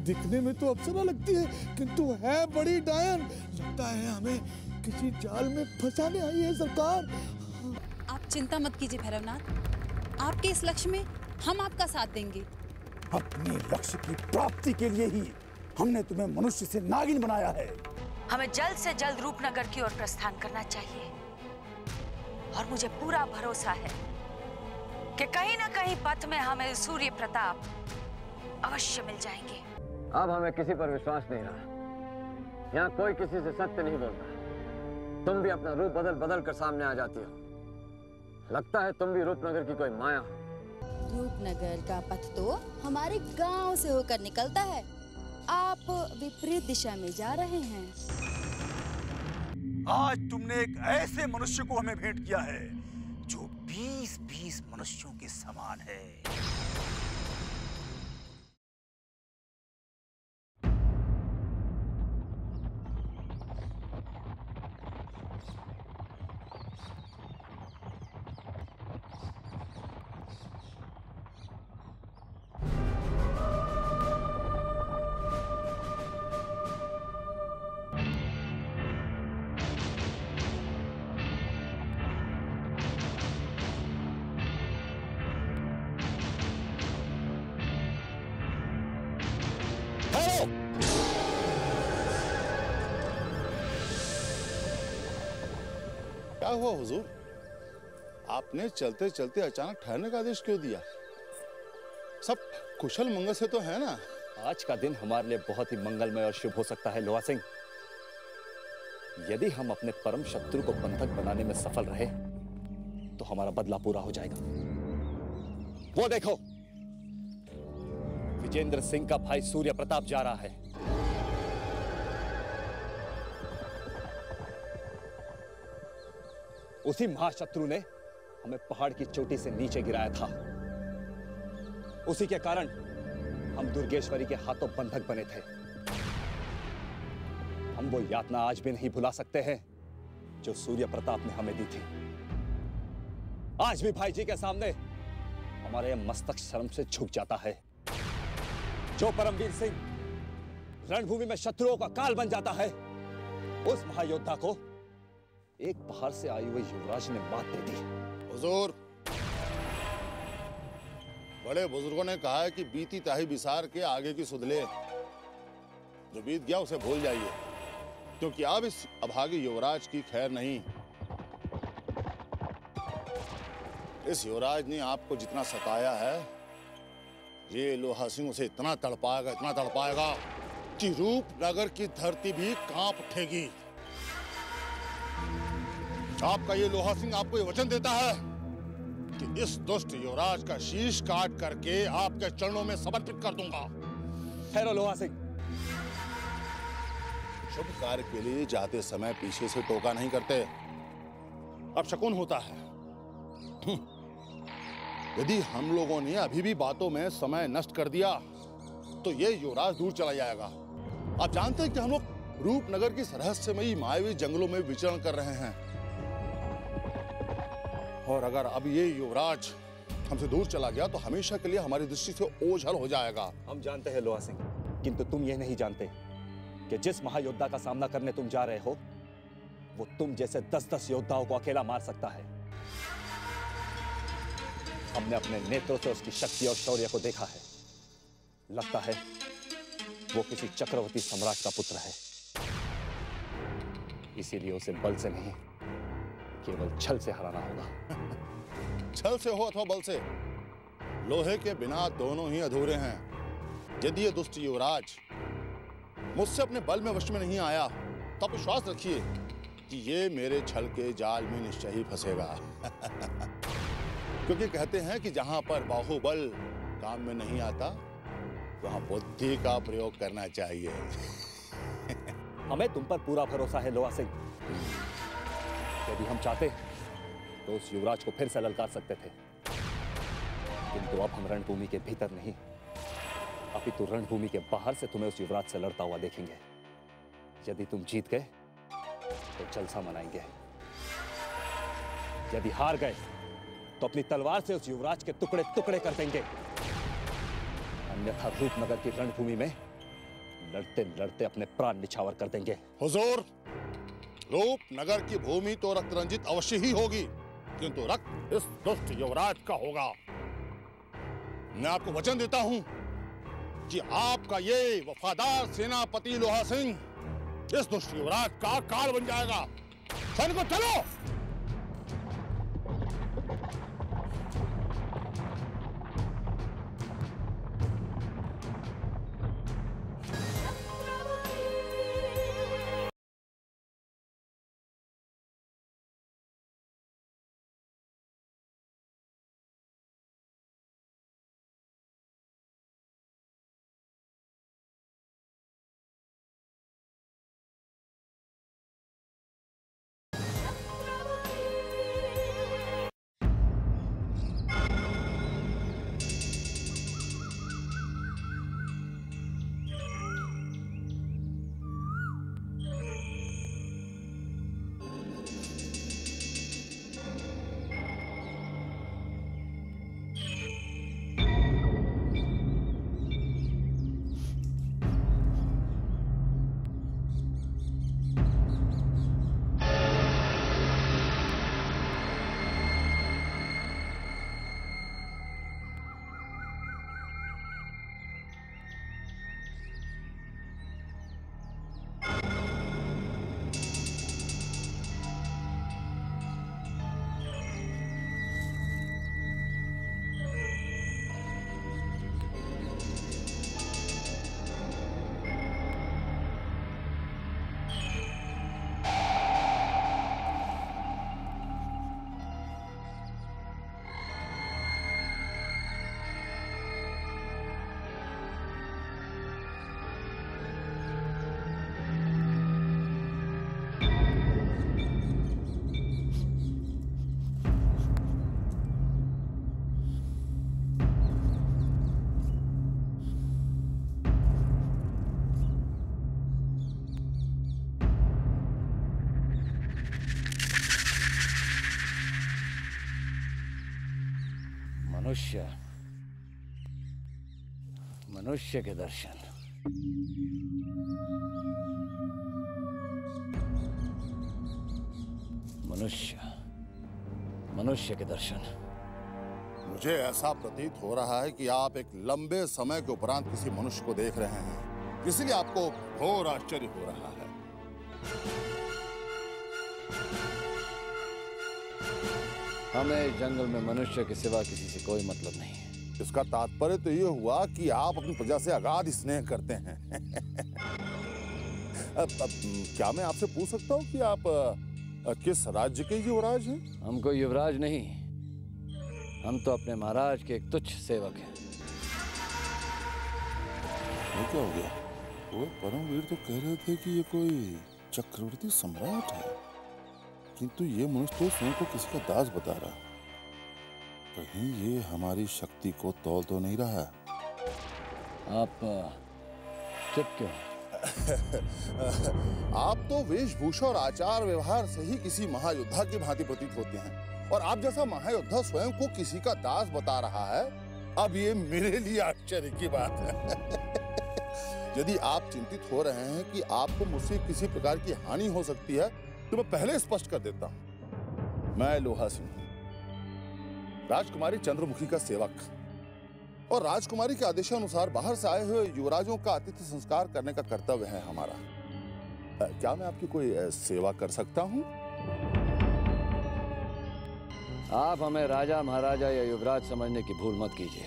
दिखने में तो अप्सरा लगती है, किंतु है बड़ी डायन। लगता है हमें किसी जाल में फंसाने आई है सरकार। आप चिंता मत कीजिए भैरवनाथ, आपके इस लक्ष्य में हम आपका साथ देंगे। अपने लक्ष्य की प्राप्ति के लिए ही हमने तुम्हें मनुष्य से नागिन बनाया है। हमें जल्द से जल्द रूपनगर की ओर प्रस्थान करना चाहिए और मुझे पूरा भरोसा है कि कहीं ना कहीं पथ में हमें सूर्य प्रताप अवश्य मिल जाएंगे। अब हमें किसी पर विश्वास नहीं रहा। यहाँ कोई किसी से सत्य नहीं बोलता। तुम भी अपना रूप बदल बदल कर सामने आ जाती हो। लगता है तुम भी रूपनगर की कोई माया हो। रूपनगर का पथ तो हमारे गांव से होकर निकलता है। आप विपरीत दिशा में जा रहे हैं। आज तुमने एक ऐसे मनुष्य को हमें भेंट किया है जो 20-20 मनुष्यों के समान है। क्या हुआ हुजूर? आपने चलते चलते अचानक ठहरने का आदेश क्यों दिया? सब कुशल मंगल से तो है ना? आज का दिन हमारे लिए बहुत ही मंगलमय और शुभ हो सकता है लोहा सिंह। यदि हम अपने परम शत्रु को बंधक बनाने में सफल रहे तो हमारा बदला पूरा हो जाएगा। वो देखो, विजेंद्र सिंह का भाई सूर्य प्रताप जा रहा है। उसी महाशत्रु ने हमें पहाड़ की चोटी से नीचे गिराया था। उसी के कारण हम दुर्गेश्वरी के हाथों बंधक बने थे। हम वो यातना आज भी नहीं भुला सकते हैं जो सूर्य प्रताप ने हमें दी थी। आज भी भाई जी के सामने हमारा यह मस्तक शर्म से झुक जाता है। जो परमवीर सिंह रणभूमि में शत्रुओं का काल बन जाता है, उस महायोद्धा को एक बाहर से आए हुए युवराज ने मात दे दी। हुजूर, बड़े बुजुर्गों ने कहा है कि बीती ताही बिसार के आगे की सुध ले। जो बीत गया उसे भूल जाइए, क्योंकि अब इस अभागे युवराज की खैर नहीं। इस युवराज ने आपको जितना सताया है, ये लोहा सिंह उसे इतना तड़पाएगा कि रूपनगर की धरती भी कांप उठेगी। आपका ये लोहा सिंह आपको ये वचन देता है कि इस दुष्ट युवराज का शीश काट करके आपके चरणों में समर्पित कर दूंगा। ठहरो लोहा सिंह। शुभ कार्य के लिए जाते समय पीछे से टोका नहीं करते, अब शकुन होता है। यदि हम लोगों ने अभी भी बातों में समय नष्ट कर दिया तो ये युवराज दूर चला जाएगा। आप जानते हैं कि हम लोग रूपनगर की रहस्यमयी मायावी जंगलों में विचरण कर रहे हैं, और अगर अब ये युवराज हमसे दूर चला गया तो हमेशा के लिए हमारी दृष्टि से ओझल हो जाएगा। हम जानते हैं लोहा सिंह, किंतु तुम ये नहीं जानते कि जिस महायोद्धा का सामना करने तुम जा रहे हो वो तुम जैसे 10-10 योद्धाओं को अकेला मार सकता है। हमने अपने नेत्रों से उसकी शक्ति और शौर्य को देखा है। लगता है वो किसी चक्रवर्ती सम्राट का पुत्र है। इसीलिए उसे बल से नहीं, केवल छल से हराना होगा। छल से हो अथवा बल से, लोहे के बिना दोनों ही अधूरे हैं। यदि ये दुष्ट युवराज मुझसे अपने बल में वश में नहीं आया तो आप विश्वास रखिए कि ये मेरे छल के जाल में निश्चय ही फंसेगा। क्योंकि कहते हैं कि जहां पर बाहुबल काम में नहीं आता वहां बुद्धि का प्रयोग करना चाहिए। हमें तुम पर पूरा भरोसा है लोहा सिंह। यदि हम चाहते तो उस युवराज को फिर से ललकार सकते थे, किंतु अब हम रणभूमि के भीतर नहीं अपितु रणभूमि के बाहर से तुम्हें उस युवराज से लड़ता हुआ देखेंगे। यदि तुम जीत गए तो जलसा मनाएंगे, यदि हार गए तो अपनी तलवार से उस युवराज के टुकड़े टुकड़े कर देंगे। अन्यथा रूपनगर की रणभूमि में लड़ते लड़ते अपने प्राण निछावर कर देंगे। हुजूर, रूपनगर की भूमि तो रक्त रंजित अवश्य ही होगी, किंतु रक्त इस दुष्ट युवराज का होगा। मैं आपको वचन देता हूं कि आपका ये वफादार सेनापति लोहा सिंह इस दुष्ट युवराज का काल बन जाएगा। सैनिकों, चलो। मनुष्य के दर्शन। मनुष्य के दर्शन। मुझे ऐसा प्रतीत हो रहा है कि आप एक लंबे समय के उपरांत किसी मनुष्य को देख रहे हैं, इसलिए आपको घोर आश्चर्य हो रहा है। हमें इस जंगल में मनुष्य के सिवा किसी से कोई मतलब नहीं है। इसका तात्पर्य तो ये हुआ कि आप अपनी प्रजा से अगाध स्नेह करते हैं। क्या मैं आपसे पूछ सकता हूँ कि आप किस राज्य के युवराज हैं? हम कोई युवराज नहीं, हम तो अपने महाराज के एक तुच्छ सेवक हैं। ये क्या हो गया? वो परमवीर तो कह रहे थे कि ये कोई चक्रवर्ती सम्राट है, किंतु ये मनुष्य तो स्वयं को किसी का दास बता रहा है। कहीं ये हमारी शक्ति को तौल तो नहीं रहा है? आप चुप क्यों? आप तो वेशभूषा और आचार व्यवहार से ही किसी महायोद्धा की भांति प्रतीत होते हैं, और आप जैसा महायोद्धा स्वयं को किसी का दास बता रहा है, अब ये मेरे लिए आश्चर्य की बात है। यदि आप चिंतित हो रहे हैं कि आपको मुझसे किसी प्रकार की हानि हो सकती है, तो मैं पहले स्पष्ट कर देता हूं। मैं लोहा सिंह, राजकुमारी चंद्रमुखी का सेवक, और राजकुमारी के आदेशानुसार बाहर से आए हुए युवराजों का आतिथ्य संस्कार करने का कर्तव्य है हमारा। क्या मैं आपकी कोई सेवा कर सकता हूं? आप हमें राजा महाराजा या युवराज समझने की भूल मत कीजिए।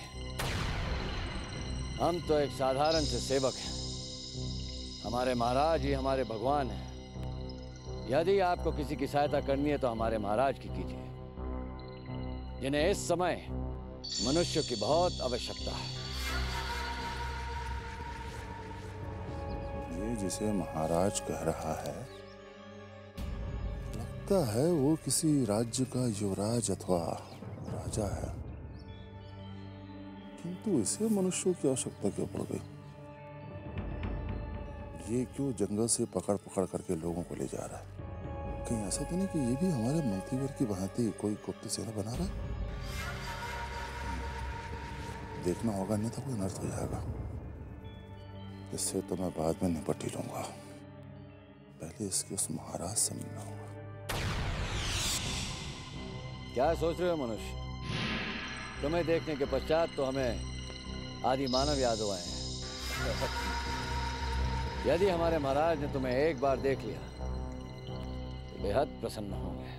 हम तो एक साधारण से सेवक हैं। हमारे महाराज ही हमारे भगवान हैं। यदि आपको किसी की सहायता करनी है तो हमारे महाराज की कीजिए, जिन्हें इस समय मनुष्य की बहुत आवश्यकता है। ये जिसे महाराज कह रहा है, लगता है वो किसी राज्य का युवराज अथवा राजा है, किंतु इसे मनुष्यों की आवश्यकता क्यों पड़ गई? ये क्यों जंगल से पकड़ पकड़ करके लोगों को ले जा रहा है? कहीं ऐसा तो नहीं कि ये भी हमारे मंत्रीवर की भांति कोई गुप्त सेना बना रहा है? देखना होगा, नहीं तो कोई अनर्थ हो जाएगा। इससे तो मैं बाद में निपट ही लूंगा, पहले इसके उस महाराज से मिलना होगा। क्या सोच रहे हो मनुष्य? तुम्हें देखने के पश्चात तो हमें आदि मानव याद आए हैं। यदि हमारे महाराज ने तुम्हें एक बार देख लिया तो बेहद प्रसन्न होंगे।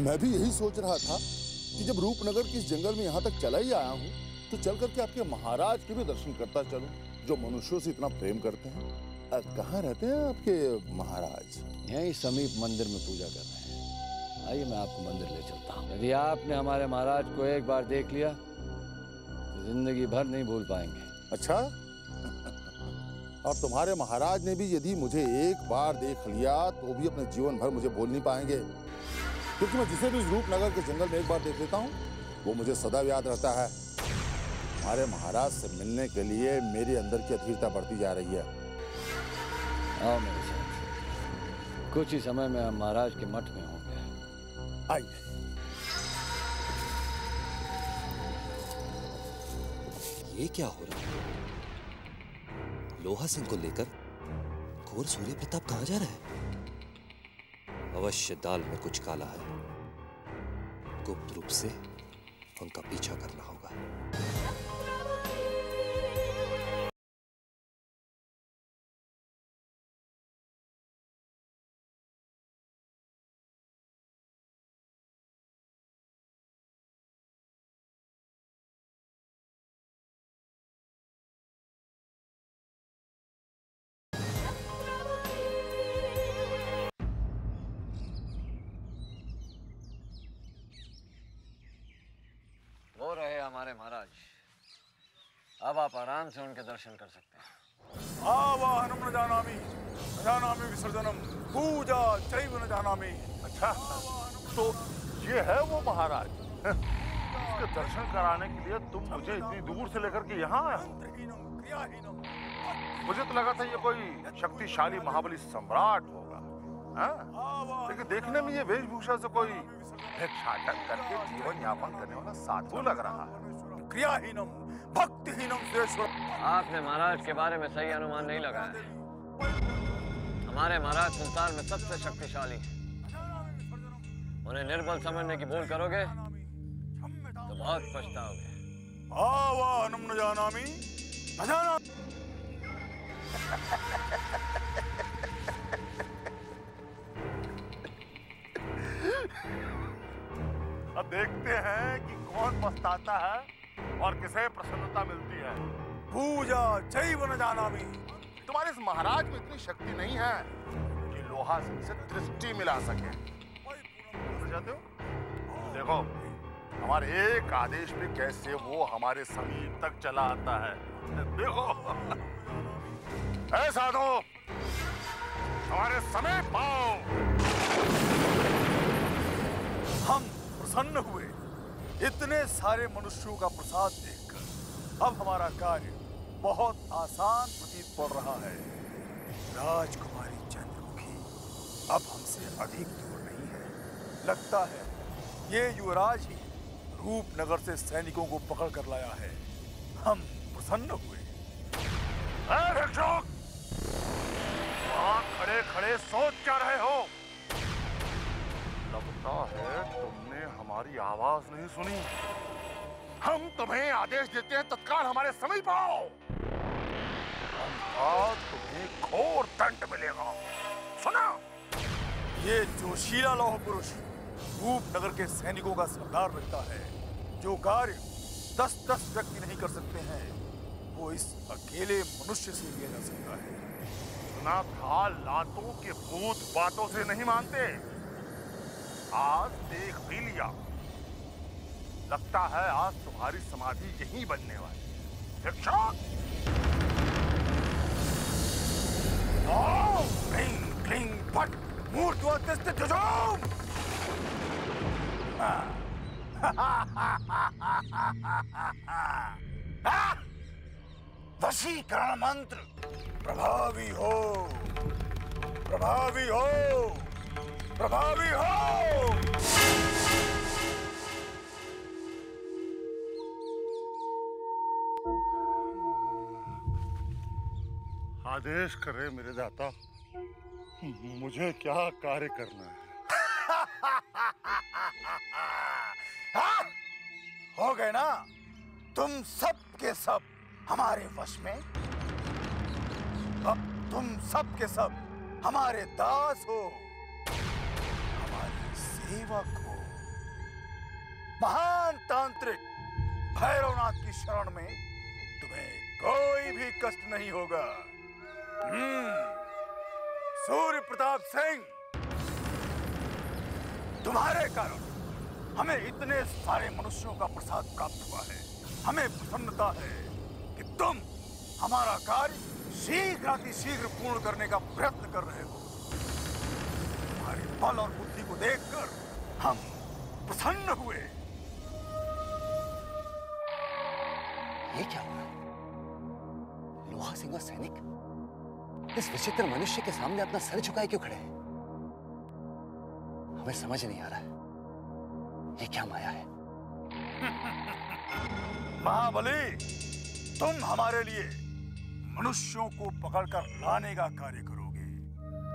मैं भी यही सोच रहा था कि जब रूपनगर के इस जंगल में यहाँ तक चला ही आया हूँ तो चल करके आपके महाराज के भी दर्शन करता चलूं, जो मनुष्यों से इतना प्रेम करते हैं। कहाँ रहते हैं आपके महाराज? यहीं समीप मंदिर में पूजा कर रहे हैं। आइए मैं आपको मंदिर ले चलता हूँ। यदि आपने हमारे महाराज को एक बार देख लिया तो जिंदगी भर नहीं भूल पाएंगे। अच्छा और तुम्हारे महाराज ने भी यदि मुझे एक बार देख लिया तो भी अपने जीवन भर मुझे भूल नहीं पाएंगे, क्योंकि मैं जिसे भी रूपनगर के जंगल में एक बार देख लेता हूँ वो मुझे सदा याद रहता है। हमारे महाराज से मिलने के लिए मेरे अंदर की अधीरता बढ़ती जा रही है। आओ मेरे साथ, कुछ ही समय में हम महाराज के मठ में होंगे। आइए। ये क्या हो रहा है? लोहा सिंह को लेकर घोर सूर्य प्रताप कहां जा रहा है? अवश्य दाल में कुछ काला है। गुप्त रूप से उनका पीछा करना होगा। वो रहे हमारे महाराज। अब आप आराम से उनके दर्शन कर सकते हैं। आवाहनम न जानामि, न जानामि विसर्जनम, पूजा चैव न जानामि। अच्छा तो ये है वो महाराज उसके दर्शन कराने के लिए तुम मुझे इतनी दूर से लेकर के यहाँ आए हो? मुझे तो लगा था ये कोई शक्तिशाली महाबली सम्राट होगा, लेकिन देखने में ये वेशभूषा से कोई भिक्षाटन करके जीवन यापन करने वाला साधु लग रहा है। क्रियाहीनम भक्तिहीनम सुरेश्वर। आपने महाराज के बारे में सही अनुमान नहीं लगाया। हमारे महाराज संसार में सबसे शक्तिशाली हैं। उन्हें निर्बल समझने की भूल करोगे तो बहुत पछताओगे। आवाहनम न जानामि, न जानामि। अब देखते हैं कि कौन पछताता है और किसे प्रसन्नता मिलती है। पूजा चैव न जानामि। तुम्हारे इस महाराज में इतनी शक्ति नहीं है कि लोहा सिंह से दृष्टि मिला सके। समझ जाते हो? देखो हमारे एक आदेश पे कैसे वो हमारे समीप तक चला आता है। देखो ऐ साधु हमारे समीप आओ। हम प्रसन्न हुए इतने सारे मनुष्यों का प्रसाद देखकर। अब हमारा कार्य बहुत आसान प्रतीत पड़ रहा है। राजकुमारी चंद्रमुखी अब हमसे अधिक दूर नहीं है। लगता है ये युवराज ही रूपनगर से सैनिकों को पकड़ कर लाया है। हम प्रसन्न हुए। भिक्षुक वहां खड़े खड़े सोच क्या रहे हो? लगता है तुमने हमारी आवाज नहीं सुनी। हम तुम्हें आदेश देते हैं तत्काल हमारे समीप आओ, अन्यथा तुम्हें घोर दंड मिलेगा। सुना? ये जोशीला लौह पुरुष रूपनगर के सैनिकों का सरदार लगता है। जो कार्य 10-10 व्यक्ति नहीं कर सकते हैं वो इस अकेले मनुष्य से किया जा सकता है। सुना था लातों के भूत बातों से नहीं मानते। आज देख भी लिया। लगता है आज तुम्हारी समाधि यहीं बनने वाली। भिक्षुक क्लिंग क्लिंग पट मूर्ध्वतिष्ठ जुजूम। वशीकरण मंत्र प्रभावी हो, प्रभावी हो, प्रभावी हो। आदेश करे मेरे दाता, मुझे क्या कार्य करना है? हो गए ना तुम सब के सब हमारे वश में। अब तुम सब के सब हमारे दास हो, हमारे सेवक हो। महान तांत्रिक भैरवनाथ की शरण में तुम्हें कोई भी कष्ट नहीं होगा। सूर्य प्रताप सिंह, तुम्हारे कारण हमें इतने सारे मनुष्यों का प्रसाद प्राप्त हुआ है। हमें प्रसन्नता है कि तुम हमारा कार्य शीघ्र पूर्ण करने का प्रयत्न कर रहे हो। तुम्हारे बल और बुद्धि को देखकर हम प्रसन्न हुए। ये क्या हुआ? लोहा सिंह और सैनिक इस विचित्र मनुष्य के सामने अपना सर झुकाए क्यों खड़े हैं? हमें समझ नहीं आ रहा है, ये क्या माया है? महाबली, तुम हमारे लिए मनुष्यों को पकड़कर लाने का कार्य करोगे।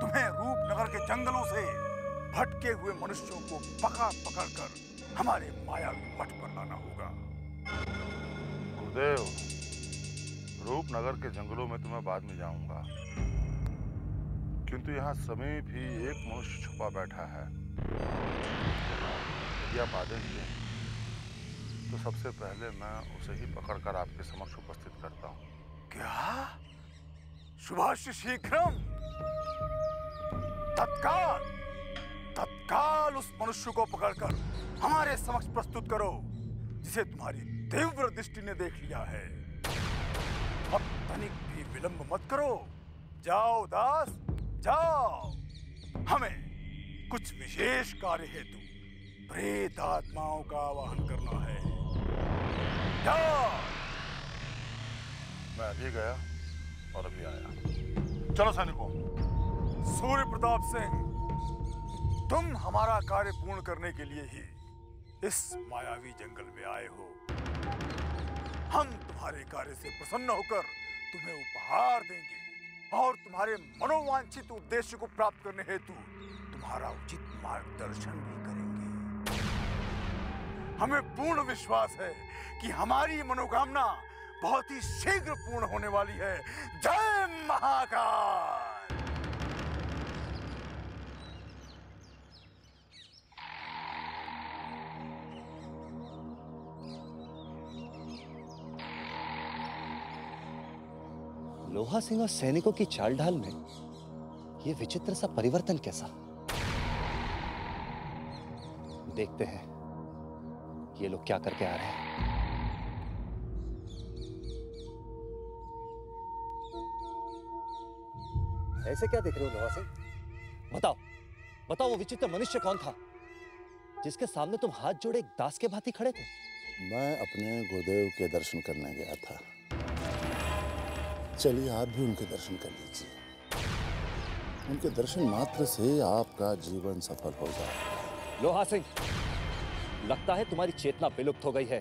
तुम्हें रूपनगर के जंगलों से भटके हुए मनुष्यों को पकड़-पकड़कर हमारे मायावी मठ पर लाना होगा। गुरुदेव, रूपनगर के जंगलों में तो मैं बाद में जाऊंगा, किंतु यहाँ समीप ही एक मनुष्य छुपा बैठा है। यदि आप आदेश दें तो सबसे पहले मैं उसे ही पकड़कर आपके समक्ष उपस्थित करता हूँ। क्या? शुभाश शीघ्रम, तत्काल उस मनुष्य को पकड़कर हमारे समक्ष प्रस्तुत करो, जिसे तुम्हारी तीव्र दृष्टि ने देख लिया है। अब तनिक भी विलंब मत करो। जाओ दास, जाओ। हमें कुछ विशेष कार्य हेतु प्रेत आत्माओं का आवाहन करना है। जाओ। मैं अभी गया और अभी आया। चलो सैनिकों। सूर्य प्रताप सिंह, तुम हमारा कार्य पूर्ण करने के लिए ही इस मायावी जंगल में आए हो। हम तुम्हारे कार्य से प्रसन्न होकर तुम्हें उपहार देंगे और तुम्हारे मनोवांछित उद्देश्य को प्राप्त करने हेतु तुम्हारा उचित मार्गदर्शन भी करेंगे। हमें पूर्ण विश्वास है कि हमारी मनोकामना बहुत ही शीघ्र पूर्ण होने वाली है। जय महाकाल। लोहा सिंह और सैनिकों की चाल ढाल में ये विचित्र सा परिवर्तन कैसा? देखते हैं ये लोग क्या करके आ रहे हैं। ऐसे क्या देख रहे हो लोहा सिंह? बताओ बताओ, वो विचित्र मनुष्य कौन था जिसके सामने तुम हाथ जोड़े एक दास के भांति खड़े थे? मैं अपने गुरुदेव के दर्शन करने गया था। चलिए आप भी उनके दर्शन कर लीजिए। उनके दर्शन मात्र से आपका जीवन सफल हो जाएगा। लोहा सिंह, लगता है तुम्हारी चेतना विलुप्त हो गई है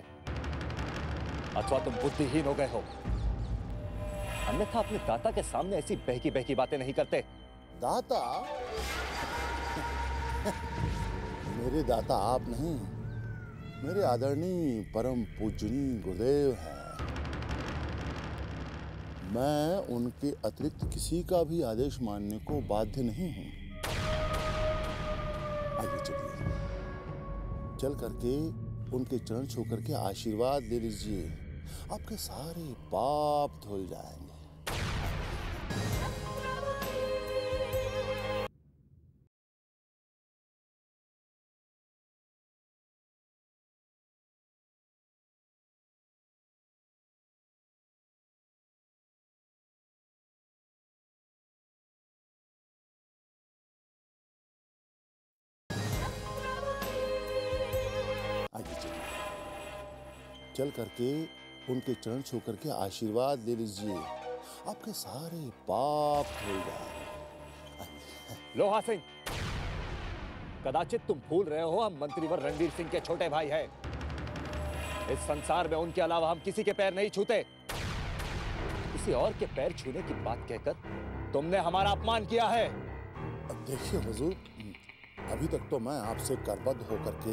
अथवा तुम बुद्धिहीन हो गए हो, अन्यथा अपने दाता के सामने ऐसी बहकी बहकी बातें नहीं करते। दाता? मेरे दाता आप नहीं, मेरे आदरणीय परम पूजनीय गुरुदेव हैं। मैं उनके अतिरिक्त किसी का भी आदेश मानने को बाध्य नहीं हूं। आइए चलिए, चल करके उनके चरण छू करके आशीर्वाद ले लीजिए, आपके सारे पाप धुल जाएंगे। आगे चलिए, चल करके उनके चरण छू करके आशीर्वाद ले लीजिए, आपके सारे पाप धुल जाएंगे। लोहा सिंह, कदाचित तुम भूल रहे हो हम मंत्रीवर रणवीर सिंह के छोटे भाई हैं। इस संसार में उनके अलावा हम किसी के पैर नहीं छूते, किसी और के पैर छूने की बात कहकर तुमने हमारा अपमान किया है। देखिए हुजूर, अभी तक तो मैं आपसे करबद्ध होकर के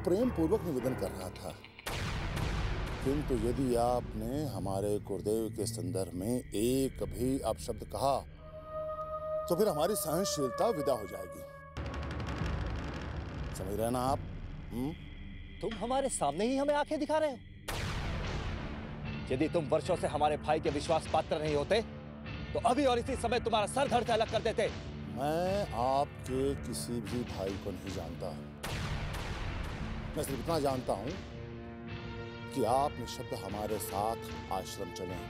प्रेम पूर्वक निवेदन कर रहा था, किंतु यदि आपने हमारे गुरुदेव के संदर्भ में एक भी अपशब्द कहा तो फिर हमारी सहनशीलता विदा हो जाएगी। समझ रहे ना आप? तुम हमारे सामने ही हमें आंखें दिखा रहे हो। यदि तुम वर्षों से हमारे भाई के विश्वास पात्र नहीं होते तो अभी और इसी समय तुम्हारा सर धड़ से अलग कर देते। मैं आपके किसी भी भाई को नहीं जानता, मैं सिर्फ इतना जानता हूं कि आप निःशब्द हमारे साथ आश्रम चलें।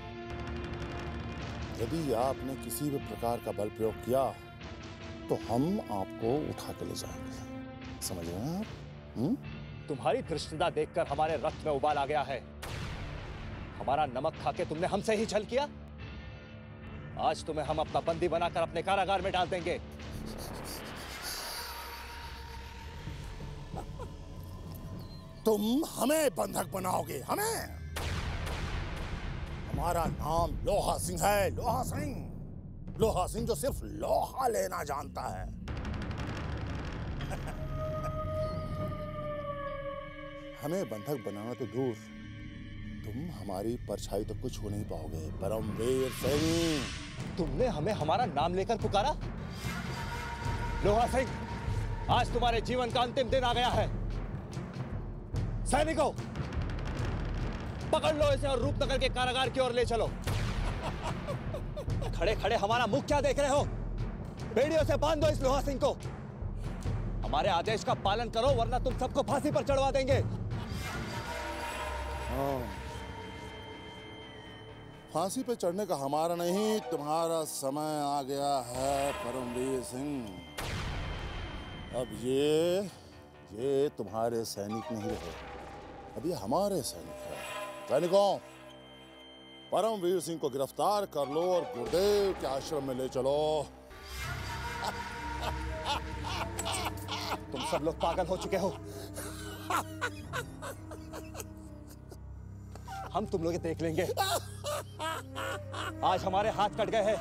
यदि आपने किसी भी प्रकार का बल प्रयोग किया तो हम आपको उठा के ले जाएंगे। समझ रहे हैं आप? तुम्हारी धृष्टता देखकर हमारे रक्त में उबाल आ गया है। हमारा नमक खा के तुमने हमसे ही छल किया। आज तुम्हें हम अपना बंदी बनाकर अपने कारागार में डाल देंगे। तुम हमें बंधक बनाओगे? हमें? हमारा नाम लोहा सिंह है, लोहा सिंह। लोहा सिंह जो सिर्फ लोहा लेना जानता है। हमें बंधक बनाना तो दूर, तुम हमारी परछाई तक को छू नहीं पाओगे। परमवीर सिंह, तुमने हमें हमारा नाम लेकर पुकारा? लोहा सिंह, आज तुम्हारे जीवन का अंतिम दिन आ गया है। सैनिकों, पकड़ लो इसे और रूपनगर के कारागार की ओर ले चलो। खड़े खड़े हमारा मुख क्या देख रहे हो? बेड़ियों से बांध दो इस लोहा सिंह को। हमारे आदेश का पालन करो वरना तुम सबको फांसी पर चढ़वा देंगे। फांसी पे चढ़ने का हमारा नहीं, तुम्हारा समय आ गया है परमवीर सिंह। अब ये तुम्हारे सैनिक नहीं रहे, अब ये हमारे सैनिक हैं। सैनिकों, परमवीर सिंह को गिरफ्तार कर लो और गुरुदेव के आश्रम में ले चलो। तुम सब लोग पागल हो चुके हो। हम तुम लोग देख लेंगे। आज हमारे हाथ कट गए हैं।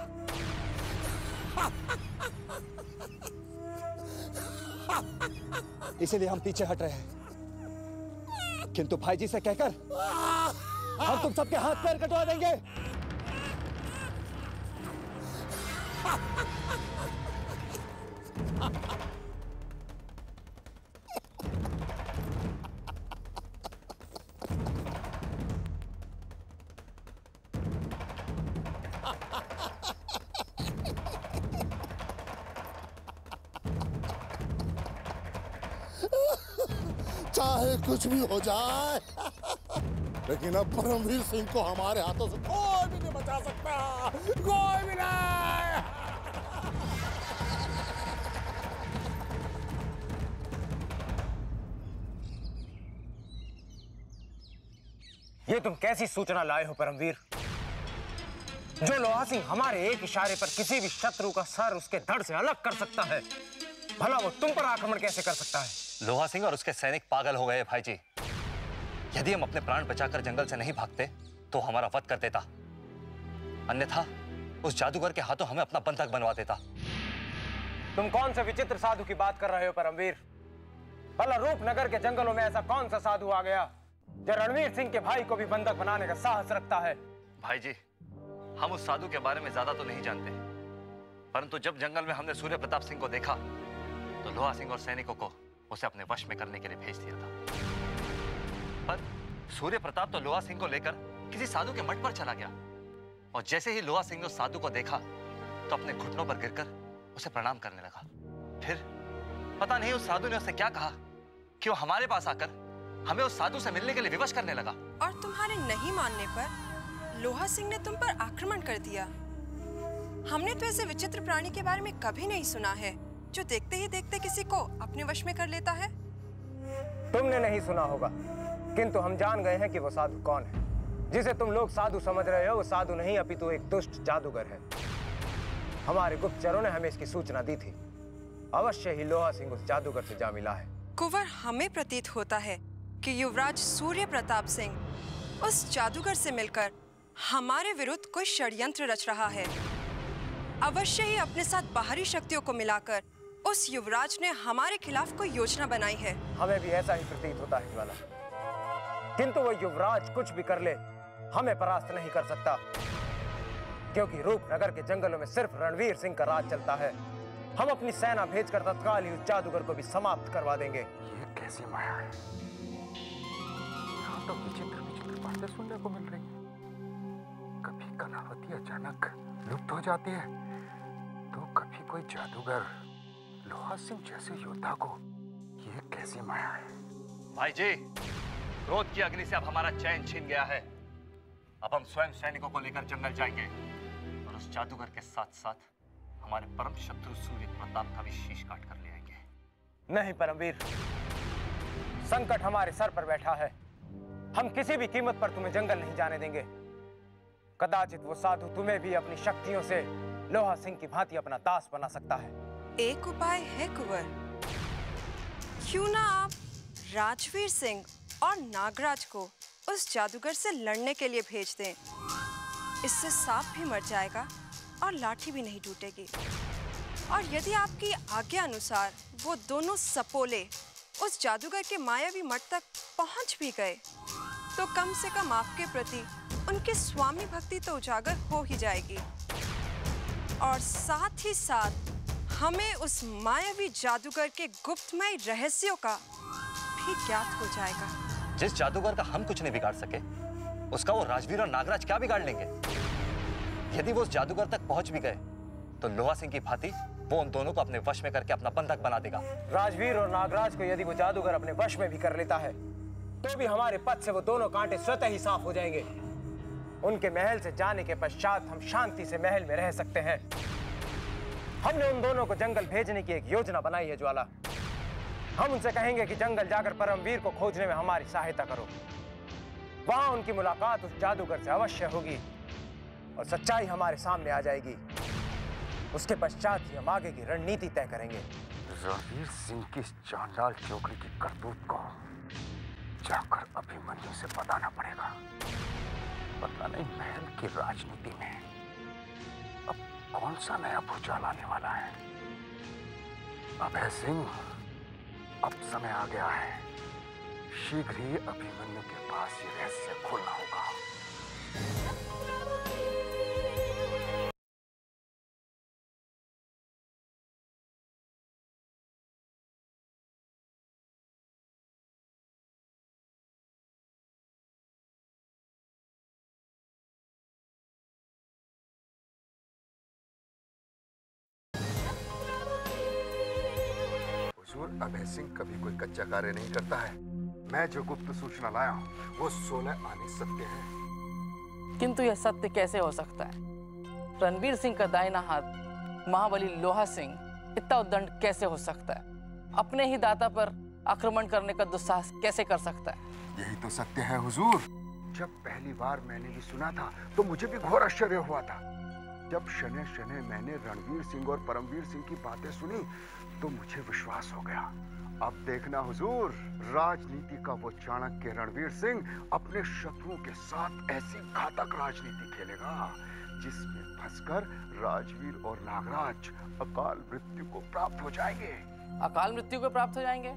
इसीलिए हम पीछे हट रहे हैं, किंतु भाई जी से कहकर हम तुम सबके हाथ पैर कटवा देंगे। चाहे कुछ भी हो जाए, लेकिन अब परमवीर सिंह को हमारे हाथों से कोई भी नहीं बचा सकता, कोई भी नहीं। ये तुम कैसी सूचना लाए हो परमवीर? जो लोहा सिंह हमारे एक इशारे पर किसी भी शत्रु का सर उसके धड़ से अलग कर सकता है, भला वो तुम पर आक्रमण कैसे कर सकता है? लोहा सिंह और उसके सैनिक पागल हो गए भाई जी। यदि हम अपने प्राण बचाकर जंगल से नहीं भागते तो हमारा वध कर देता, अन्यथा उस जादूगर के हाथों हमें अपना बंधक बनवा देता। तुम कौन से विचित्र साधु की बात कर रहे हो परमवीर? भला रूपनगर के जंगलों में ऐसा कौन सा साधु आ गया जो रणवीर सिंह के भाई को भी बंधक बनाने का साहस रखता है? भाई जी, हम उस साधु के बारे में ज्यादा तो नहीं जानते, परंतु जब जंगल में हमने सूर्य प्रताप सिंह को देखा तो लोहा सिंह और सैनिकों को उसे अपने वश में करने के लिए भेज दिया था। पर सूर्य प्रताप तो लोहा सिंह को लेकर किसी साधु के मठ पर चला गया, और जैसे ही लोहा सिंह ने उस साधु को देखा तो अपने घुटनों पर गिरकर उसे प्रणाम करने लगा। फिर पता नहीं उस साधु ने उससे क्या कहा कि वो हमारे पास आकर हमें उस साधु से मिलने के लिए विवश करने लगा। और तुम्हारे नहीं मानने पर लोहा सिंह ने तुम पर आक्रमण कर दिया। हमने तो ऐसे विचित्र प्राणी के बारे में कभी नहीं सुना है जो देखते ही देखते किसी को अपने वश में कर लेता है। तुमने नहीं सुना होगा, किंतु हम जान गए हैं कि वो साधु कौन है। जिसे तुम लोग साधु समझ रहे हो वो साधु नहीं अपितु एक दुष्ट जादूगर है। हमारे गुप्तचरों ने हमें इसकी सूचना दी थी। अवश्य ही लोहा सिंह उस जादूगर से जा मिला है। कुंवर, हमें प्रतीत होता है कि युवराज सूर्य प्रताप सिंह उस जादूगर से मिलकर हमारे विरुद्ध कोई षड्यंत्र रच रहा है। अवश्य ही अपने साथ बाहरी शक्तियों को मिलाकर उस युवराज ने हमारे खिलाफ कोई योजना बनाई है। हमें भी ऐसा ही प्रतीत होता है ज्वाला, किंतु वो युवराज कुछ भी कर ले हमें परास्त नहीं कर सकता, क्योंकि रूपनगर के जंगलों में सिर्फ रणवीर सिंह का राज चलता है। हम अपनी सेना भेजकर तत्काल ही उस जादूगर को भी समाप्त करवा देंगे। ये कैसी माया है? यहाँ तो विचित्र विचित्र बातें सुनने को मिल रही है। कभी कलावती अचानक लुप्त हो जाती है, तो कभी कोई जादूगर लोहा सिंह जैसे योद्धा को। ये कैसी माया है? भाई जी, क्रोध की अग्नि से अब हमारा चैन छीन गया है। अब हम स्वयं सैनिकों को लेकर जंगल जाएंगे और उस जादूगर के साथ साथ हमारे परम शत्रु सूर्य प्रताप का भी शीश काट कर ले आएंगे। नहीं परमवीर, संकट हमारे सर पर बैठा है। हम किसी भी कीमत पर तुम्हें जंगल नहीं जाने देंगे। कदाचित वो साधु तुम्हें भी अपनी शक्तियों से लोहा सिंह की भांति अपना दास बना सकता है। एक उपाय है कुंवर, क्यों ना आप राजवीर सिंह और नागराज को उस जादूगर से लड़ने के लिए भेज दें। इससे सांप भी मर जाएगा और लाठी भी नहीं टूटेगी। और यदि आपकी आज्ञा अनुसार वो दोनों सपोले उस जादूगर के मायावी मठ तक पहुंच भी गए, तो कम से कम आपके प्रति उनकी स्वामी भक्ति तो उजागर हो ही जाएगी, और साथ ही साथ हमें उस मायावी जादूगर के गुप्तमय रहस्यों का भी ज्ञात हो जाएगा। जिस जादूगर का हम कुछ नहीं बिगाड़ सके, उसका वो राजवीर और नागराज क्या बिगाड़ लेंगे? यदि वो उस जादूगर तक पहुंच भी गए, तो लोहा सिंह की भांति वो उन दोनों को अपने वश में करके अपना बंधक बना देगा। राजवीर और नागराज को यदि वो जादूगर अपने वश में भी कर लेता है, तो भी हमारे पथ से वो दोनों कांटे स्वतः ही साफ हो जाएंगे। उनके महल से जाने के पश्चात हम शांति से महल में रह सकते हैं। हमने उन दोनों को जंगल भेजने की एक योजना बनाई है ज्वाला। हम उनसे कहेंगे कि जंगल जाकर परमवीर को खोजने में हमारी सहायता करो। वहां उनकी मुलाकात उस जादूगर से अवश्य होगी और सच्चाई हमारे सामने आ जाएगी। उसके पश्चात ही हम आगे की रणनीति तय करेंगे। रणवीर सिंह की इस चांडाल चौकड़ी की करतूत को जाकर अभिमन्यु से बताना पड़ेगा। पता नहीं महल की राजनीति में अब कौन सा नया भूचाल आने वाला है। अभय सिंह, अब समय आ गया है। शीघ्र ही अभिमन्यु के पास ये रहस्य खोलना होगा। अभय सिंह कभी कोई कच्चा कार्य नहीं करता है। मैं जो गुप्त सूचना लाया हूँ वो 16 आने सत्य है। किंतु यह सत्य कैसे हो सकता है? रणवीर सिंह का दाहिना हाथ महाबली लोहा सिंह इतना उद्दंड कैसे हो सकता है? अपने ही दाता पर आक्रमण करने का दुस्साहस कैसे कर सकता है? यही तो सत्य है हुजूर। जब पहली बार मैंने भी सुना था तो मुझे भी घोर आश्चर्य हुआ था। जब शनै शनै मैंने रणवीर सिंह और परमवीर सिंह की बातें सुनी तो मुझे विश्वास हो गया। अब देखना हुजूर, राजनीति का वो चाणक्य रणवीर सिंह अपने शत्रुओं के साथ ऐसी घातक राजनीति खेलेगा जिसमें फंसकर राजवीर और नागराज अकाल मृत्यु को प्राप्त हो जाएंगे। अकाल मृत्यु को प्राप्त हो जाएंगे?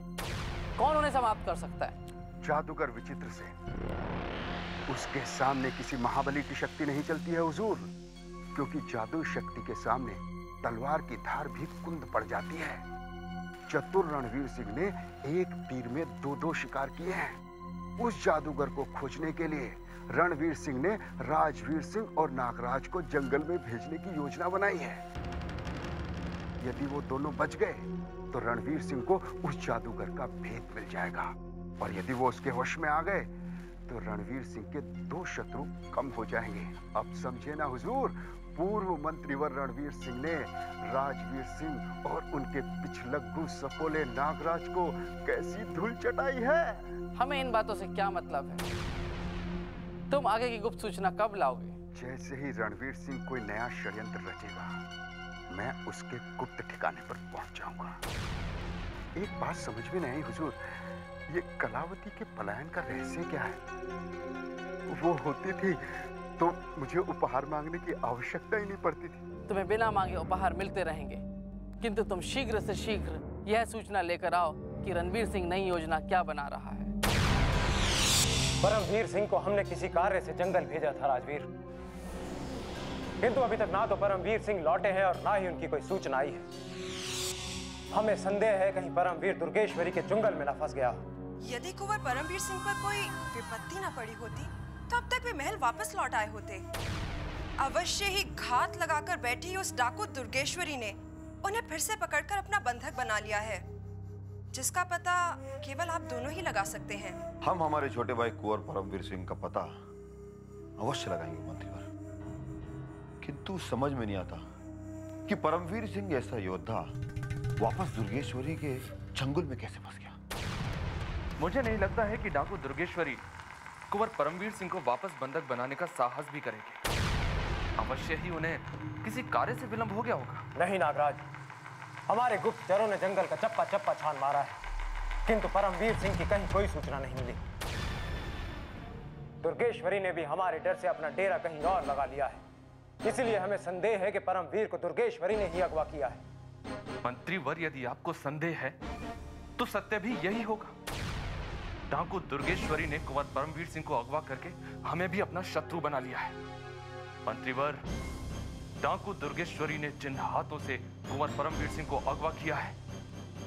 कौन उन्हें समाप्त कर सकता है? जादूगर विचित्र सिंह। उसके सामने किसी महाबली की शक्ति नहीं चलती है हुजूर, क्योंकि जादू शक्ति के सामने तलवार की धार भी कुंद पड़ जाती है। चतुर रणवीर सिंह ने एक तीर में 2-2 शिकार किए हैं। उस जादूगर को खोजने के लिए रणवीर सिंह ने राजवीर सिंह और नागराज को जंगल में भेजने की योजना बनाई है। यदि वो दोनों बच गए तो रणवीर सिंह को उस जादूगर का भेद मिल जाएगा, और यदि वो उसके वश में आ गए तो रणवीर सिंह के 2 शत्रु कम हो जाएंगे। अब समझे ना हुजूर, पूर्व मंत्रीवर रणवीर सिंह ने राजवीर सिंह और उनके पिछलग्गू सपोले नागराज को कैसी धूल चटाई है। हमें इन बातों से क्या मतलब है? तुम आगे की गुप्त सूचना कब लाओगे? जैसे ही रणवीर सिंह कोई नया षड्यंत्र रचेगा, मैं उसके गुप्त ठिकाने पर पहुंच जाऊंगा। एक बात समझ में नहीं हुजूर, ये कलावती के पलायन का रहस्य क्या है? वो होती थी तो मुझे उपहार मांगने की आवश्यकता ही नहीं पड़ती थी। तुम्हें बिना मांगे उपहार मिलते रहेंगे, किंतु तुम शीघ्र से शीघ्र यह सूचना लेकर आओ कि रणवीर सिंह नई योजना क्या बना रहा है। परमवीर सिंह को हमने किसी कार्य से जंगल भेजा था राजवीर, किंतु अभी तक ना तो परमवीर सिंह लौटे हैं और ना ही उनकी कोई सूचना आई है। हमें संदेह है कहीं परमवीर दुर्गेश्वरी के जंगल में न फंस गया। यदि कुंवर परमवीर सिंह पर कोई विपत्ति न पड़ी होती तो अब तक वे महल वापस लौट आए होते। अवश्य ही घात लगाकर बैठी उस डाकू दुर्गेश्वरी ने उन्हें फिर से पकड़कर अपना बंधक बना लिया है, जिसका पता केवल आप दोनों ही लगा सकते हैं। हम हमारे छोटे भाई कुंवर परमवीर सिंह का पता अवश्य लगाएंगे मंत्रीवर, किंतु समझ में नहीं आता कि परमवीर सिंह ऐसा योद्धा वापस दुर्गेश्वरी के जंगल में कैसे फंस गया। मुझे नहीं लगता है कि डाकू दुर्गेश्वरी कुंवर परमवीर सिंह को वापस बंधक बनाने का साहस भी करेंगे। अवश्य ही उन्हें किसी कार्य से विलंब हो गया होगा। नहीं नागराज, हमारे गुप्तचरों ने जंगल का चप्पा चप्पा छान मारा है, किंतु परमवीर सिंह की कहीं कोई सूचना नहीं मिली। दुर्गेश्वरी ने भी हमारे डर से अपना डेरा कहीं और लगा लिया है, इसलिए हमें संदेह है कि परमवीर को दुर्गेश्वरी ने ही अगवा किया है। मंत्रीवर, यदि आपको संदेह है तो सत्य भी यही होगा। डाकू दुर्गेश्वरी ने कुंवर परमवीर सिंह को अगवा करके हमें भी अपना शत्रु बना लिया है। मंत्रीवर, डाकू दुर्गेश्वरी ने जिन हाथों से कुंवर परमवीर सिंह को अगवा किया है,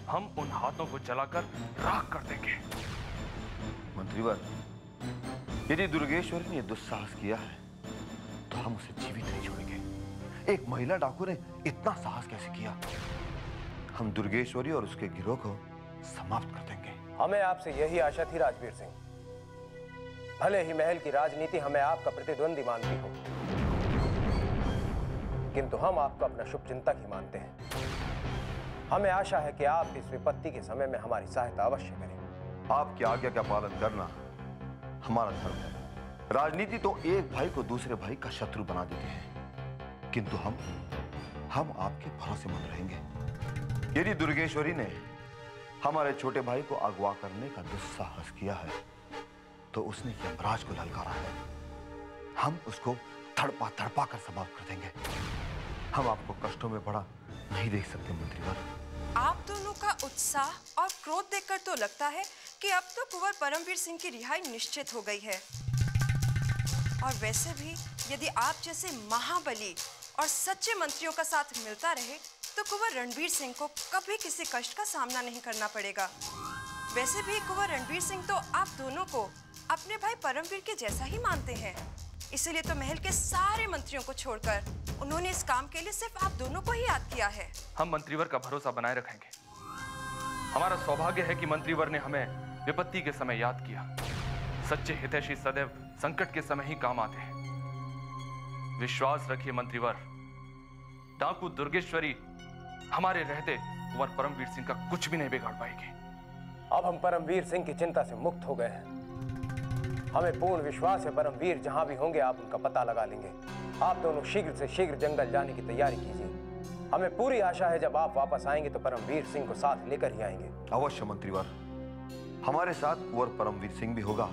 हम उन हाथों को जलाकर राख कर देंगे। मंत्रीवर, यदि दुर्गेश्वरी ने दुस्साहस किया है तो हम उसे जीवित नहीं छोड़ेंगे। एक महिला डाकू ने इतना साहस कैसे किया? हम दुर्गेश्वरी और उसके गिरोह को समाप्त कर देंगे। हमें आपसे यही आशा थी राजवीर सिंह। भले ही महल की राजनीति हमें आपका प्रतिद्वंदी मानती हो, किंतु हम आपको अपना शुभचिंतक ही मानते हैं। हमें आशा है कि आप इस विपत्ति के समय में हमारी सहायता अवश्य करें। आपकी आज्ञा का पालन करना हमारा धर्म है। राजनीति तो एक भाई को दूसरे भाई का शत्रु बना देती है, किंतु हम आपके भरोसेमंद रहेंगे। यदि दुर्गेश्वरी ने हमारे छोटे भाई को अगवा करने का दुस्साहस किया है तो उसने यमराज को ललकारा है। हम उसको तड़पा तड़पा कर समाप्त कर देंगे। हम आपको कष्टों में पड़ा नहीं देख सकते मंत्रीवर। आप दोनों का उत्साह और क्रोध देखकर तो लगता है कि अब तो कुंवर परमवीर सिंह की रिहाई निश्चित हो गई है। और वैसे भी यदि आप जैसे महाबली और सच्चे मंत्रियों का साथ मिलता रहे तो कुंवर रणवीर सिंह को कभी किसी कष्ट का सामना नहीं करना पड़ेगा। वैसे भी कुंवर रणवीर सिंह तो आप दोनों को अपने भाई परमवीर के जैसा ही मानते हैं, इसीलिए तो महल के सारे मंत्रियों को छोड़कर उन्होंने इस काम के लिए सिर्फ आप दोनों को ही याद किया है। हम मंत्रीवर का भरोसा बनाए रखेंगे। हमारा सौभाग्य है कि मंत्रीवर ने हमें विपत्ति के समय याद किया। सच्चे हितैषी सदैव संकट के समय ही काम आते हैं। विश्वास रखिए मंत्रीवर, डाकू दुर्गेश्वरी हमारे रहते कुंवर परमवीर सिंह का कुछ भी नहीं बिगाड़ पाएगी। अब हम परमवीर सिंह की चिंता से मुक्त हो गए हैं। हमें पूर्ण विश्वास है परमवीर जहां भी होंगे आप उनका पता लगा लेंगे। आप दोनों शीघ्र से शीघ्र जंगल जाने की तैयारी कीजिए। हमें पूरी आशा है जब आप वापस आएंगे तो परमवीर सिंह को साथ लेकर ही आएंगे। अवश्य मंत्रीवर, हमारे साथ कुंवर परमवीर सिंह भी होगा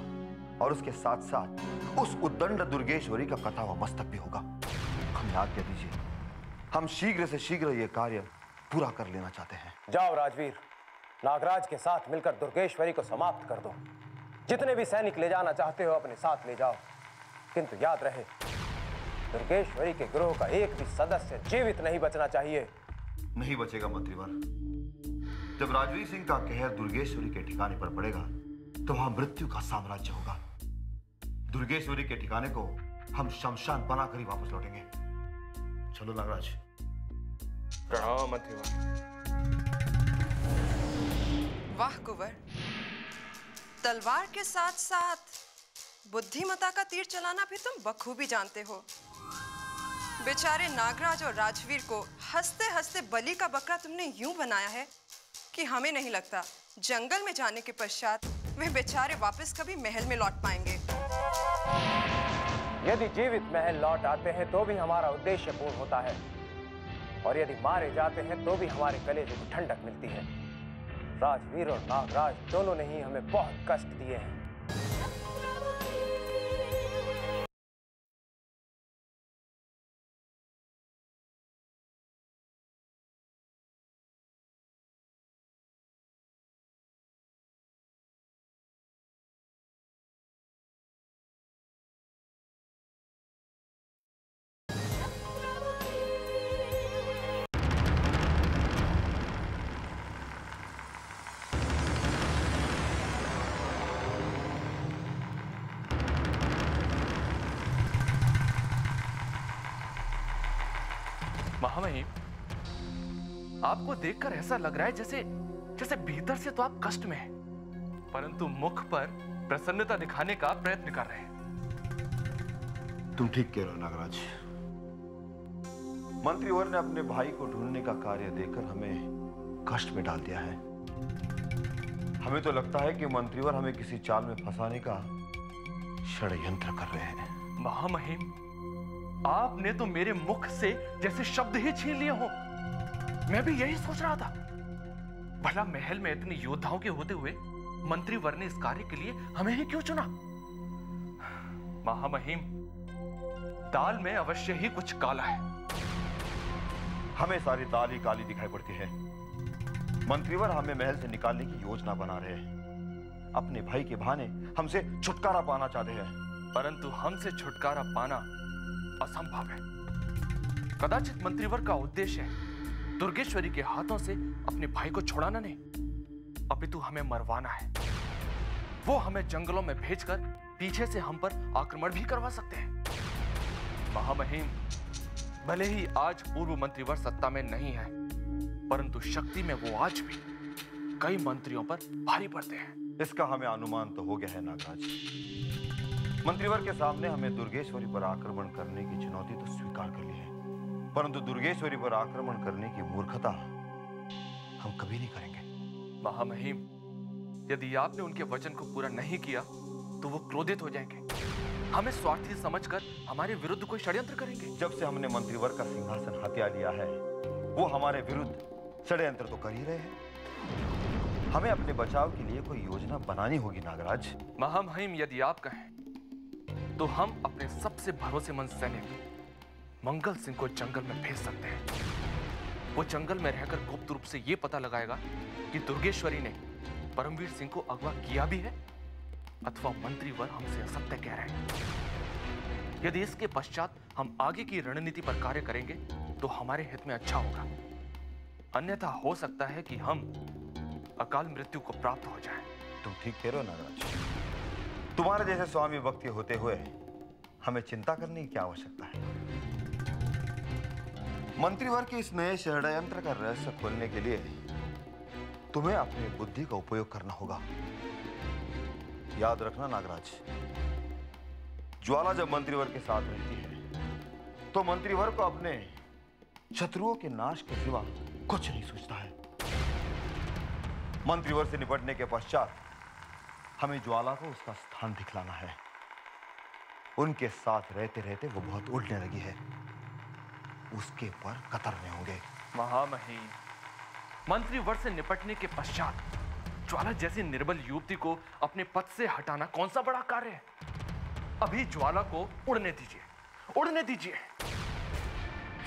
और उसके साथ साथ उस उद्दंड दुर्गेश्वरी का कटा हुआ मस्तक भी होगा। हमें आज्ञा दीजिए, हम शीघ्र से शीघ्र ये कार्य पूरा कर लेना चाहते हैं। जाओ राजवीर, नागराज के साथ मिलकर दुर्गेश्वरी को समाप्त कर दो। जितने भी सैनिक ले जाना चाहते हो अपने साथ ले जाओ, किंतु याद रहे दुर्गेश्वरी के गिरोह का एक भी सदस्य जीवित नहीं बचना चाहिए। नहीं बचेगा मंत्रीवर। जब राजवीर सिंह का कहर दुर्गेश्वरी के ठिकाने पर पड़ेगा तो वहां मृत्यु का साम्राज्य होगा। दुर्गेश्वरी के ठिकाने को हम शमशान बनाकर ही वापस लौटेंगे। चलो नागराज। प्रणाम मंत्रीवर। वाह कुंवर, तलवार के साथ साथ बुद्धिमता का तीर चलाना भी तुम बखूबी जानते हो। बेचारे नागराज और राजवीर को हंसते हंसते बलि का बकरा तुमने यूं बनाया है कि हमें नहीं लगता जंगल में जाने के पश्चात वे बेचारे वापस कभी महल में लौट पाएंगे। यदि जीवित महल लौट आते हैं तो भी हमारा उद्देश्य पूर्ण होता है, और यदि मारे जाते हैं तो भी हमारे कलेजे को ठंडक मिलती है। राजवीर और नागराज दोनों ने ही हमें बहुत कष्ट दिए हैं। महामहिम, आपको देखकर ऐसा लग रहा है जैसे जैसे भीतर से तो आप कष्ट में हैं, परंतु मुख पर प्रसन्नता दिखाने का प्रयत्न कर रहे हैं। तुम ठीक कह रहे हो नागराज। मंत्रीवर ने अपने भाई को ढूंढने का कार्य देकर हमें कष्ट में डाल दिया है। हमें तो लगता है कि मंत्रीवर हमें किसी चाल में फंसाने का षड्यंत्र कर रहे हैं। महामहिम, आपने तो मेरे मुख से जैसे शब्द ही छीन लिए हो। मैं भी यही सोच रहा था, भला महल में इतने योद्धाओं के होते हुए मंत्रीवर ने इस कार्य के लिए हमें ही क्यों चुना? महामहिम, दाल में अवश्य ही कुछ काला है। हमें सारी दाल ही काली दिखाई पड़ती है। मंत्रीवर हमें महल से निकालने की योजना बना रहे हैं। अपने भाई के बहाने हमसे छुटकारा पाना चाहते हैं। परंतु हमसे छुटकारा पाना असंभव है। कदाचित मंत्रीवर का उद्देश्य दुर्गेश्वरी के हाथों से अपने भाई को छुड़ाना नहीं, अपितु हमें मरवाना है। वो हमें जंगलों में भेजकर पीछे से हम पर आक्रमण भी करवा सकते हैं। महामहिम, भले ही आज पूर्व मंत्रीवर सत्ता में नहीं है, परंतु शक्ति में वो आज भी कई मंत्रियों पर भारी पड़ते हैं। इसका हमें अनुमान तो हो गया है नागराज। मंत्रीवर के सामने हमें दुर्गेश्वरी पर आक्रमण करने की चुनौती तो स्वीकार कर ली है, परंतु दुर्गेश्वरी पर आक्रमण करने की मूर्खता हम कभी नहीं करेंगे। महामहिम, यदि आपने उनके वचन को पूरा नहीं किया तो वो क्रोधित हो जाएंगे, हमें स्वार्थी समझकर हमारे विरुद्ध कोई षड्यंत्र करेंगे। जब से हमने मंत्रीवर का सिंहासन हथिया लिया है, वो हमारे विरुद्ध षड्यंत्र तो कर ही रहे हैं। हमें अपने बचाव के लिए कोई योजना बनानी होगी नागराज। महामहिम, यदि आप कहें तो हम अपने सबसे भरोसेमंद सैनिक मंगल सिंह को जंगल में भेज सकते हैं। वो जंगल में रहकर गुप्त रूप से ये पता लगाएगा कि दुर्गेश्वरी ने परमवीर सिंह को अगवा किया भी है अथवा मंत्रीवर हमसे असत्य कह रहे हैं। यदि इसके पश्चात हम आगे की रणनीति पर कार्य करेंगे तो हमारे हित में अच्छा होगा, अन्यथा हो सकता है कि हम अकाल मृत्यु को प्राप्त हो जाएं। तुम ठीक कह रहे हो नागराज। तुम्हारे जैसे स्वामी भक्त होते हुए हमें चिंता करने की क्या आवश्यकता है। मंत्रीवर के इस नए षड्यंत्र का रहस्य खोलने के लिए तुम्हें अपनी बुद्धि का उपयोग करना होगा। याद रखना नागराज, ज्वाला जब मंत्रीवर के साथ रहती है तो मंत्रीवर को अपने शत्रुओं के नाश के सिवा कुछ नहीं सोचता है। मंत्रीवर से निपटने के पश्चात हमें ज्वाला को उसका स्थान दिखलाना है। उनके साथ रहते रहते वो बहुत उड़ने लगी है, उसके पर कतरने होंगे। महामहिम, मंत्रीवर से निपटने के पश्चात ज्वाला जैसी निर्बल युवती को अपने पद से हटाना कौन सा बड़ा कार्य है। अभी ज्वाला को उड़ने दीजिए, उड़ने दीजिए।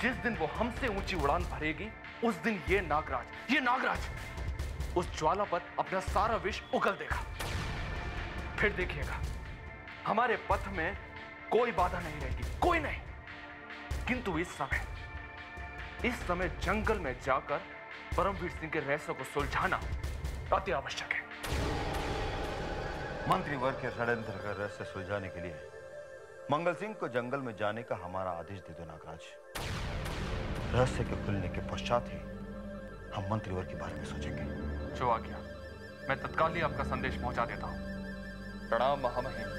जिस दिन वो हमसे ऊंची उड़ान भरेगी उस दिन ये नागराज उस ज्वाला पर अपना सारा विष उगल देगा। फिर देखिएगा, हमारे पथ में कोई बाधा नहीं रहेगी, कोई नहीं। किंतु इस समय जंगल में जाकर परमवीर सिंह के रहस्य को सुलझाना अति आवश्यक है। मंत्रीवर के षड्यंत्र का रहस्य सुलझाने के लिए मंगल सिंह को जंगल में जाने का हमारा आदेश दे दो नागराज। रहस्य के खुलने के पश्चात ही हम मंत्रीवर के बारे में सोचेंगे। जो आ गया, मैं तत्काल ही आपका संदेश पहुंचा देता हूं। प्रणाम महामहिम।